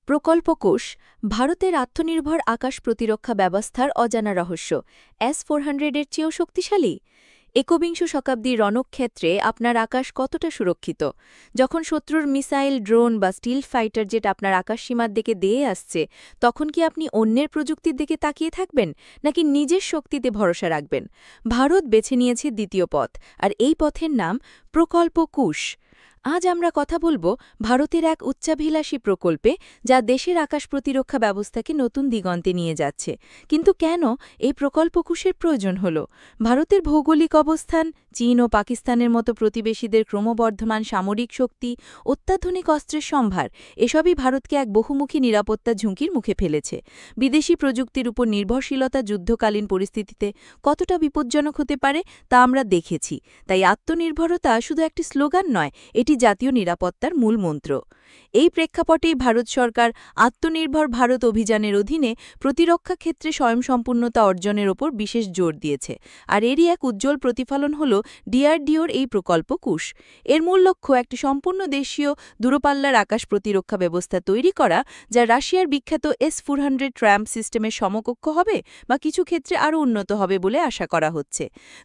প্রকল্প কোষ ভারতের আত্মনির্ভর আকাশ প্রতিরক্ষা ব্যবস্থার অজানা রহস্য S-400 এর চেয়েও শক্তিশালী। একবিংশ শতাব্দীর রণক্ষেত্রে আপনার আকাশ কতটা সুরক্ষিত? যখন শত্রুর মিসাইল, ড্রোন বা স্টিল ফাইটার জেট আপনার আকাশসীমার দিকে দিয়ে আসছে, তখন কি আপনি অন্যের প্রযুক্তির দিকে তাকিয়ে থাকবেন, নাকি নিজের শক্তিতে ভরসা রাখবেন? ভারত বেছে নিয়েছে দ্বিতীয় পথ, আর এই পথের নাম প্রকল্প কুশ। আজ আমরা কথা বলবো ভারতের এক উচ্চাভিলাষী প্রকল্পে, যা দেশের আকাশ প্রতিরক্ষা ব্যবস্থাকে নতুন দিগন্তে নিয়ে যাচ্ছে। কিন্তু কেন এই প্রকল্প কুশের প্রয়োজন হল? ভারতের ভৌগোলিক অবস্থান, চীন ও পাকিস্তানের মতো প্রতিবেশীদের ক্রমবর্ধমান সামরিক শক্তি, অত্যাধুনিক অস্ত্রের সম্ভার, এসবই ভারতকে এক বহুমুখী নিরাপত্তা ঝুঁকির মুখে ফেলেছে। বিদেশি প্রযুক্তির উপর নির্ভরশীলতা যুদ্ধকালীন পরিস্থিতিতে কতটা বিপজ্জনক হতে পারে তা আমরা দেখেছি। তাই আত্মনির্ভরতা শুধু একটি স্লোগান নয়, এটি জাতীয় নিরাপত্তার মূল মন্ত্র। এই প্রেক্ষাপটেই ভারত সরকার আত্মনির্ভর ভারত অভিযানের অধীনে প্রতিরক্ষা ক্ষেত্রে স্বয়ংসম্পূর্ণতা অর্জনের ওপর বিশেষ জোর দিয়েছে। আর এরই এক উজ্জ্বল প্রতিফলন হল DRDOর এই প্রকল্প কুশ। এর মূল লক্ষ্য একটি সম্পূর্ণ দেশীয় দূরপাল্লার আকাশ প্রতিরক্ষা ব্যবস্থা তৈরি করা, যা রাশিয়ার বিখ্যাত S-400 ট্র্যাম্প সিস্টেমের সমকক্ষ হবে বা কিছু ক্ষেত্রে আরও উন্নত হবে বলে আশা করা হচ্ছে।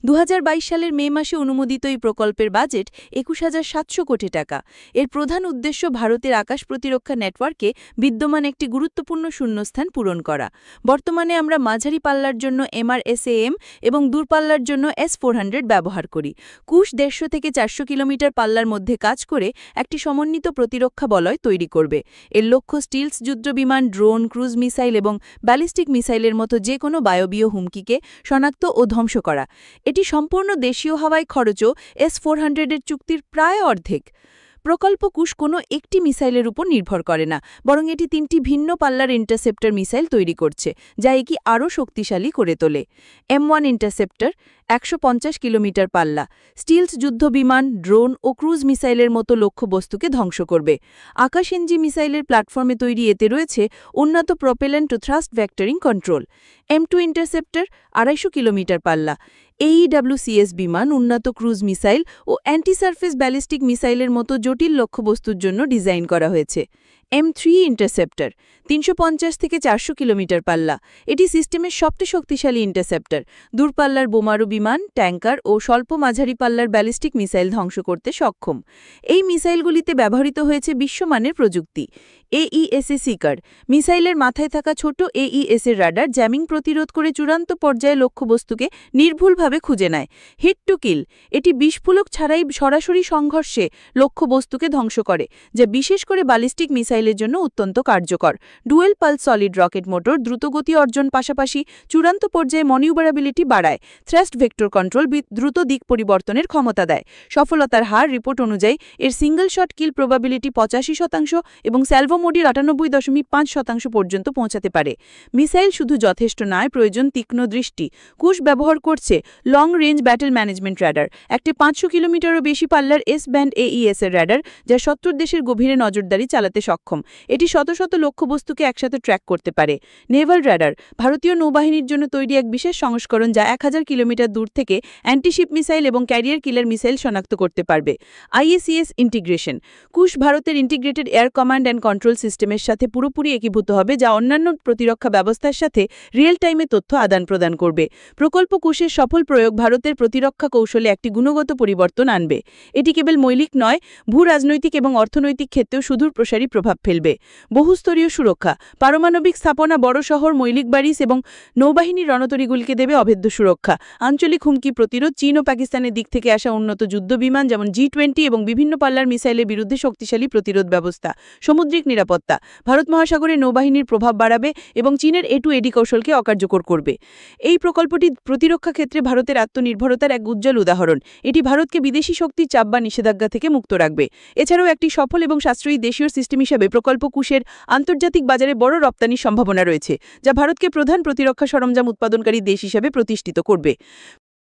2022 সালের মে মাসে অনুমোদিত এই প্রকল্পের বাজেট 21,700 কোটি টাকা। এর প্রধান উদ্দেশ্য ভারতের আকাশ প্রতিরক্ষা নেটওয়ার্কে বিদ্যমান একটি গুরুত্বপূর্ণ শূন্যস্থান পূরণ করা। বর্তমানে আমরা মাঝারি পাল্লার জন্য MRSAM এবং দূরপাল্লার জন্য S-400 ব্যবহার করি। কুশ 150 থেকে 400 কিলোমিটার পাল্লার মধ্যে কাজ করে একটি সমন্বিত প্রতিরক্ষা বলয় তৈরি করবে। এর লক্ষ্য স্টিলস যুদ্ধবিমান, ড্রোন, ক্রুজ মিসাইল এবং ব্যালিস্টিক মিসাইলের মতো যে কোনো বায়বীয় হুমকিকে শনাক্ত ও ধ্বংস করা। এটি সম্পূর্ণ দেশীয় হাওয়ায় খরচও S-400 এর চুক্তির প্রায় অর্ধেক। প্রকল্প কুশ কোনো একটি মিসাইলের উপর নির্ভর করে না, বরং এটি 3টি ভিন্ন পাল্লার ইন্টারসেপ্টর মিসাইল তৈরি করছে, যা একে আরও শক্তিশালী করে তোলে। M1 ইন্টারসেপ্টর 150 কিলোমিটার পাল্লা, স্টিলস যুদ্ধবিমান, ড্রোন ও ক্রুজ মিসাইলের মতো লক্ষ্যবস্তুকে ধ্বংস করবে। আকাশএনজি মিসাইলের প্ল্যাটফর্মে তৈরি এতে রয়েছে উন্নত প্রপেলেন্ট ও thrust vectoring control. M2 interceptor 250 kilometre পাল্লা, AEWCS বিমান, উন্নত ক্রুজ মিসাইল ও অ্যান্টি সারফেস ব্যালিস্টিক মিসাইলের মতো জটিল লক্ষ্যবস্তুর জন্য ডিজাইন করা হয়েছে। M3 ইন্টারসেপ্টর 350 থেকে 400 কিলোমিটার পাল্লা, এটি সিস্টেমের সবচেয়ে শক্তিশালী ইন্টারসেপ্টর। দূরপাল্লার বোমারু বিমান, ট্যাঙ্কার ও স্বল্প মাঝারি পাল্লার ব্যালিস্টিক মিসাইল ধ্বংস করতে সক্ষম। এই মিসাইলগুলিতে ব্যবহৃত হয়েছে বিশ্বমানের প্রযুক্তি। AESA সিকার মিসাইলের মাথায় থাকা ছোট AES এর রাডার জ্যামিং প্রতিরোধ করে চূড়ান্ত পর্যায়ে লক্ষ্যবস্তুকে নির্ভুলভাবে খুঁজে নেয়। হিট টু কিল, এটি বিস্ফোরক ছাড়াই সরাসরি সংঘর্ষে লক্ষ্যবস্তুকে ধ্বংস করে, যা বিশেষ করে ব্যালিস্টিক মিসাইলের জন্য অত্যন্ত কার্যকর। Dual pulse solid rocket motor দ্রুতগতি অর্জন পাশাপাশি চূড়ান্ত পর্যায়ে ম্যানিউভারেবিলিটি বাড়ায়। থ্রাস্ট ভেক্টর কন্ট্রোল দ্রুত দিক পরিবর্তনের ক্ষমতা দেয়। সফলতার হার রিপোর্ট অনুযায়ী এর সিঙ্গল শট কিল প্রবাবিলিটি 85% এবং স্যালভো মোডির 98.5% পর্যন্ত পৌঁছাতে পারে। মিসাইল শুধু যথেষ্ট নয়, প্রয়োজন তীক্ষ্ণ দৃষ্টি। কুশ ব্যবহার করছে long range battle management radar, একটি 500 কিলোমিটারও বেশি পাল্লার S-ব্যান্ড AES এর র্যাডার, যা শত্রুর দেশের গভীরে নজরদারি চালাতে সক্ষম। এটি শত শত লক্ষ্যবস্তুকে একসাথে ট্র্যাক করতে পারে। নেভাল র্যাডার ভারতীয় নৌবাহিনীর জন্য তৈরি এক বিশেষ সংস্করণ, যা 1000 কিলোমিটার দূর থেকে অ্যান্টিশিপ মিসাইল এবং ক্যারিয়ার কিলার মিসাইল শনাক্ত করতে পারবে। IACS ইন্টিগ্রেশন, কুশ ভারতের integrated air command and control সিস্টেমের সাথে পুরোপুরি একীভূত হবে, যা অন্যান্য প্রতিরক্ষা ব্যবস্থার সাথে রিয়েল টাইমে তথ্য আদান প্রদান করবে। প্রকল্প কুশের সফল প্রয়োগ ভারতের প্রতিরক্ষা কৌশলে একটি গুণগত পরিবর্তন আনবে। এটি কেবল মৌলিক নয়, ভূ রাজনৈতিক এবং অর্থনৈতিক ক্ষেত্রেও সুদূর প্রসারী প্রভাব ফেলবে। বহুস্তরীয় সুরক্ষা, পারমাণবিক স্থাপনা, বড় শহর, মৌলিক বাড়িস এবং নৌবাহিনীর রণতরীগুলিকে দেবে অভেদ্য সুরক্ষা। আঞ্চলিক হুমকি প্রতিরোধ, চীন ও পাকিস্তানের দিক থেকে আসা উন্নত যুদ্ধবিমান যেমন G-20 এবং বিভিন্ন পাল্লার মিসাইলের বিরুদ্ধে শক্তিশালী প্রতিরোধ ব্যবস্থা। সামুদ্রিক নিরাপত্তা, ভারত মহাসাগরে নৌবাহিনীর প্রভাব বাড়াবে এবং চীনের A2AD কৌশলকে অকার্যকর করবে। এই প্রকল্পটি প্রতিরক্ষা ক্ষেত্রে ভারতের আত্মনির্ভরতার এক উজ্জ্বল উদাহরণ। এটি ভারতকে বিদেশি শক্তির চাপ বা নিষেধাজ্ঞা থেকে মুক্ত রাখবে। এছাড়াও একটি সফল এবং সাশ্রয়ী দেশীয় সিস্টেম হিসাবে প্রকল্প কুশের আন্তর্জাতিক বাজারে বড় রপ্তানির সম্ভাবনা রয়েছে, যা ভারতকে প্রধান প্রতিরক্ষা সরঞ্জাম উৎপাদনকারী দেশ হিসাবে প্রতিষ্ঠিত করবে।